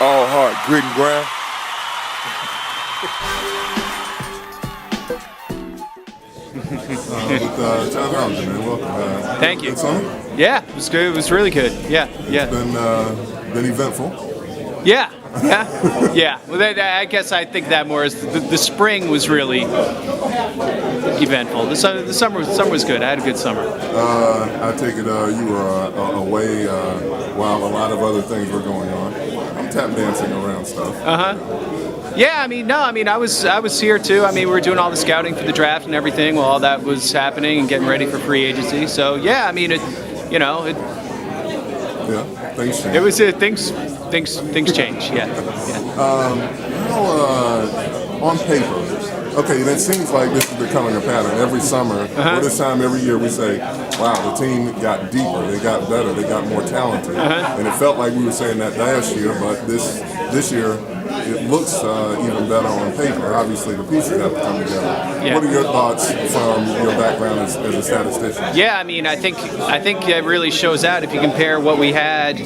All heart, grit and grind. With John Hollinger, man, welcome. Thank you. Good summer? Yeah, it was good. It was really good. Yeah. Been eventful. Yeah. Well, I guess I think that more is the spring was really eventful. The summer was good. I had a good summer. I take it you were away while a lot of other things were going on. I'm tap dancing around stuff. Yeah, I was here too. We were doing all the scouting for the draft and everything while all that was happening and getting ready for free agency. So yeah, Things change. it was things change. Yeah. On paper, okay, and it seems like this is becoming a pattern. Every summer, or this time every year, we say, wow, the team got deeper, they got better, they got more talented. And it felt like we were saying that last year, but this year, it looks even better on paper. Obviously, the pieces have to come together. Yeah. What are your thoughts from your background as a statistician? Yeah, I think it really shows out if you compare what we had,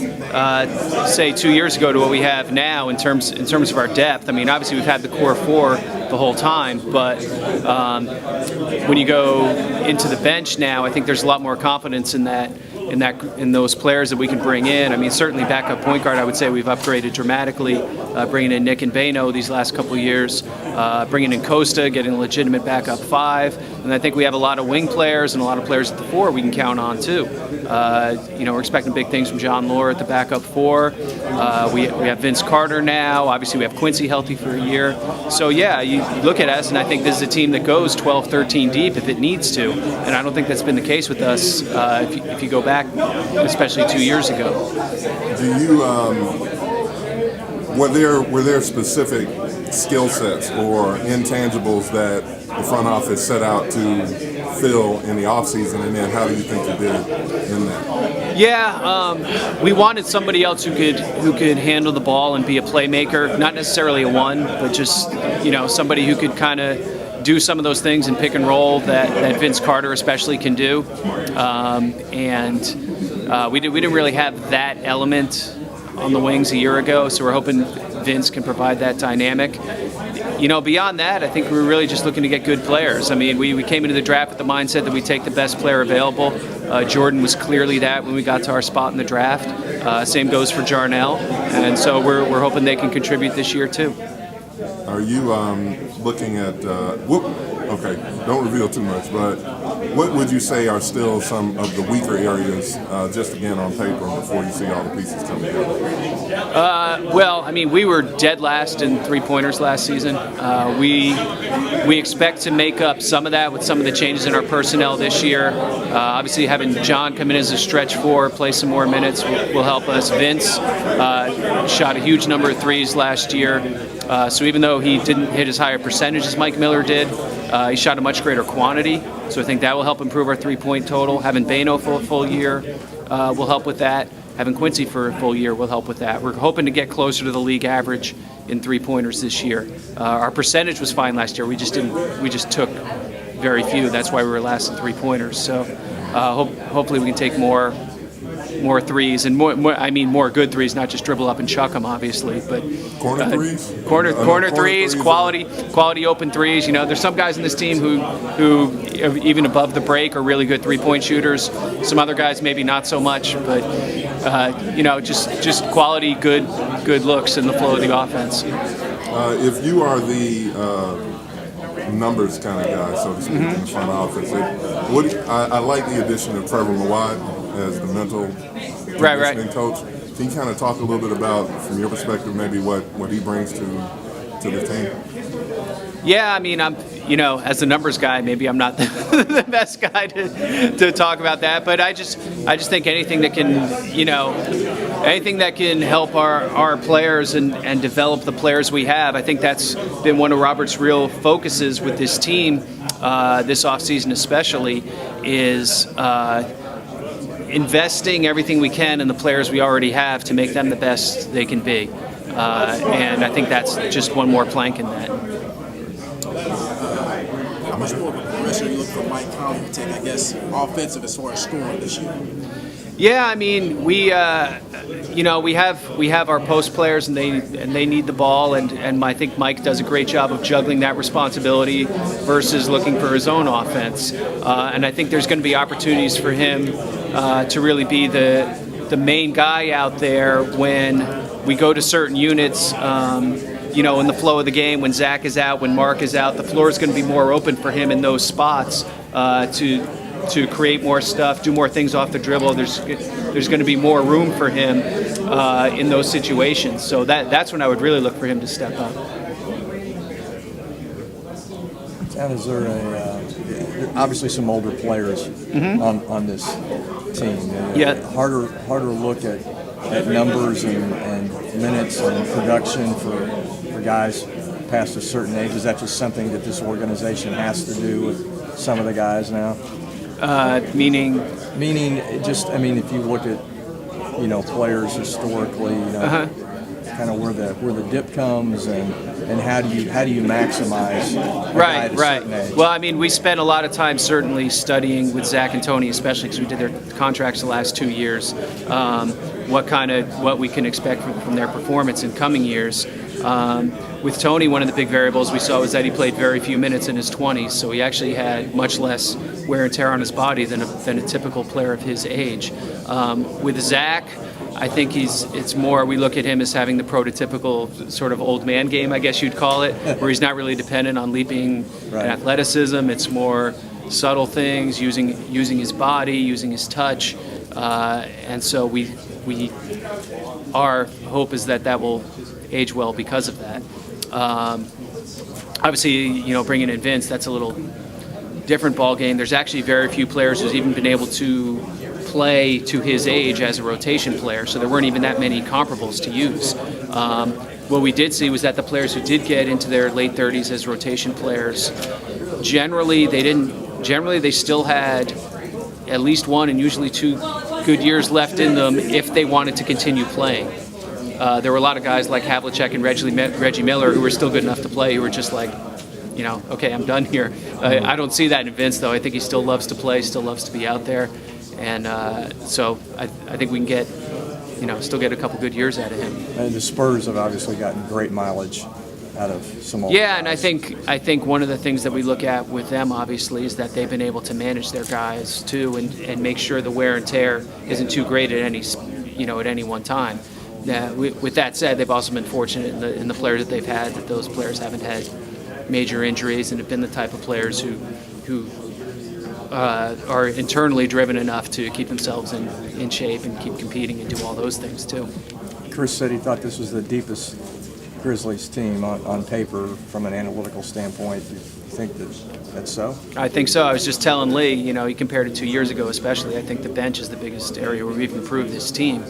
say 2 years ago to what we have now in terms of our depth. Obviously we've had the core four the whole time, but when you go into the bench now, I think there's a lot more confidence in those players that we can bring in. Certainly backup point guard, I would say we've upgraded dramatically, bringing in Nick and Bano these last couple of years, bringing in Costa, getting a legitimate backup five, and I think we have a lot of wing players and a lot of players at the four we can count on too. We're expecting big things from John Lohr at the backup four. We have Vince Carter now. Obviously we have Quincy healthy for a year. So yeah, you look at us and I think this is a team that goes 12, 13 deep if it needs to, and I don't think that's been the case with us if you go back, especially 2 years ago. Do you were there specific skill sets or intangibles that the front office set out to fill in the offseason, and then how do you think you did in that? Yeah, we wanted somebody else who could handle the ball and be a playmaker, not necessarily a one, but just somebody who could kind of do some of those things in pick and roll that Vince Carter especially can do, we didn't really have that element on the wings a year ago, so we're hoping Vince can provide that dynamic. Beyond that, I think we were really just looking to get good players. We came into the draft with the mindset that we take the best player available. Jordan was clearly that when we got to our spot in the draft. Same goes for Jarnell, and so we're hoping they can contribute this year too. Are you looking at? Okay, don't reveal too much, but what would you say are still some of the weaker areas, just again on paper, before you see all the pieces come together? We were dead last in three-pointers last season. We expect to make up some of that with some of the changes in our personnel this year. Obviously, having John come in as a stretch four, play some more minutes will help us. Vince shot a huge number of threes last year. So even though he didn't hit as high a percentage as Mike Miller did, he shot a much greater quantity. So I think that will help improve our three-point total. Having Bano for a full year will help with that. Having Quincy for a full year will help with that. We're hoping to get closer to the league average in three-pointers this year. Our percentage was fine last year. We just took very few. That's why we were last in three-pointers. So hopefully we can take more threes and more good threes, not just dribble up and chuck them, obviously, but corner threes, corner threes, quality open threes. There's some guys in this team who even above the break are really good three-point shooters. Some other guys maybe not so much, but just quality good looks in the flow of the offense. If you are the numbers kind of guy, so to speak, in the front office, I like the addition of Trevor Mawad as the mental conditioning coach. Can you kind of talk a little bit about, from your perspective, maybe what he brings to the team? Yeah, I'm as the numbers guy, maybe I'm not the best guy to talk about that, but I just think anything that can help our players and develop the players we have. I think that's been one of Robert's real focuses with this team, this offseason especially, is investing everything we can in the players we already have to make them the best they can be. And I think that's just one more plank in that. How much more of a progression are you looking for Mike Conley to take, offensive as far as scoring this year? Yeah, I mean, we have our post players, and they need the ball, and I think Mike does a great job of juggling that responsibility versus looking for his own offense. And I think there's going to be opportunities for him to really be the main guy out there when we go to certain units. In the flow of the game, when Zach is out, when Mark is out, the floor is going to be more open for him in those spots to create more stuff, do more things off the dribble. There's going to be more room for him in those situations. So that's when I would really look for him to step up. And is there obviously some older players on this team? Harder look at numbers and minutes and production for guys past a certain age. Is that just something that this organization has to do with some of the guys now? Meaning, if you look at players historically, kind of where the dip comes and how do you maximize a guy at a certain age? Well, I mean, we spent a lot of time certainly studying with Zach and Tony, especially because we did their contracts the last 2 years. What we can expect from their performance in coming years. With Tony, one of the big variables we saw was that he played very few minutes in his 20s, so he actually had much less wear and tear on his body than a typical player of his age. With Zach, I think it's more, we look at him as having the prototypical sort of old man game, I guess you'd call it, where he's not really dependent on leaping and athleticism. It's more subtle things, using his body, using his touch, and so our hope is that will age well because of that. Obviously, bringing in Vince, that's a little different ball game. There's actually very few players who's even been able to play to his age as a rotation player, so there weren't even that many comparables to use. What we did see was that the players who did get into their late 30s as rotation players, generally they still had at least one and usually 2 good years left in them if they wanted to continue playing. There were a lot of guys like Havlicek and Reggie Miller who were still good enough to play, who were just like, okay, I'm done here. I don't see that in Vince, though. I think he still loves to play, still loves to be out there. And so I think we can still get a couple good years out of him. And the Spurs have obviously gotten great mileage out of some old guys. And I think one of the things that we look at with them, obviously, is that they've been able to manage their guys, too, and make sure the wear and tear isn't too great at any one time. With that said, they've also been fortunate in the players that they've had, that those players haven't had major injuries and have been the type of players who are internally driven enough to keep themselves in shape and keep competing and do all those things too. Chris said he thought this was the deepest Grizzlies team on paper from an analytical standpoint. Do you think that's so? I think so. I was just telling Lee, he compared it 2 years ago especially. I think the bench is the biggest area where we've improved this team.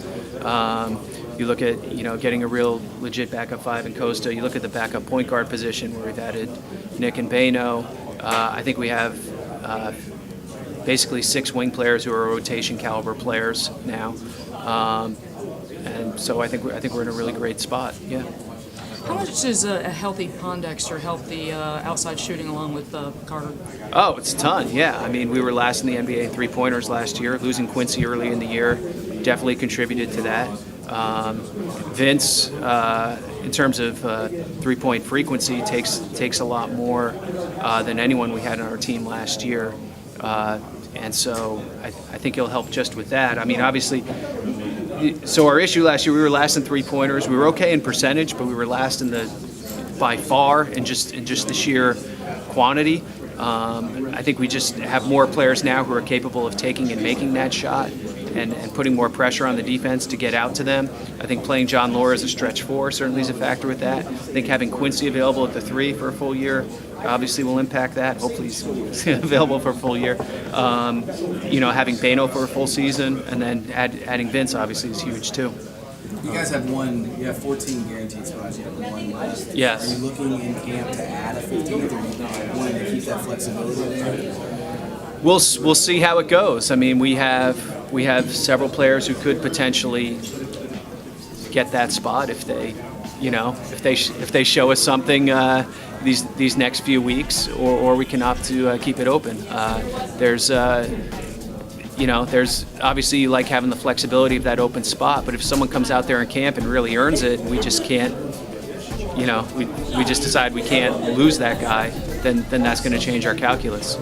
You look at, getting a real legit backup 5 in Costa. You look at the backup point guard position where we've added Nick and Bano. I think we have basically 6 wing players who are rotation caliber players now. And so I think we're in a really great spot. Yeah. How much does a healthy Pondexter help the outside shooting along with Carter? Oh, it's a ton, yeah. I mean, we were last in the NBA in three-pointers last year. Losing Quincy early in the year definitely contributed to that. Vince, in terms of three-point frequency, takes a lot more than anyone we had on our team last year. And so I think he'll help just with that. I mean, obviously, so our issue last year, we were last in three-pointers. We were okay in percentage, but we were last by far in just the sheer quantity. I think we just have more players now who are capable of taking and making that shot and putting more pressure on the defense to get out to them. I think playing John Laura as a stretch 4 certainly is a factor with that. I think having Quincy available at the 3 for a full year obviously will impact that. Hopefully he's available for a full year. Having Bano for a full season and then adding Vince obviously is huge too. You guys have 14 guaranteed spots. You have 1 left. Yes. Are you looking in camp to add a 15th, or are you wanting to keep that flexibility there? We'll see how it goes. I mean, we have several players who could potentially get that spot if they show us something these next few weeks, or we can opt to keep it open. there's obviously you like having the flexibility of that open spot, but if someone comes out there in camp and really earns it, we just can't, we just decide we can't lose that guy, then that's going to change our calculus.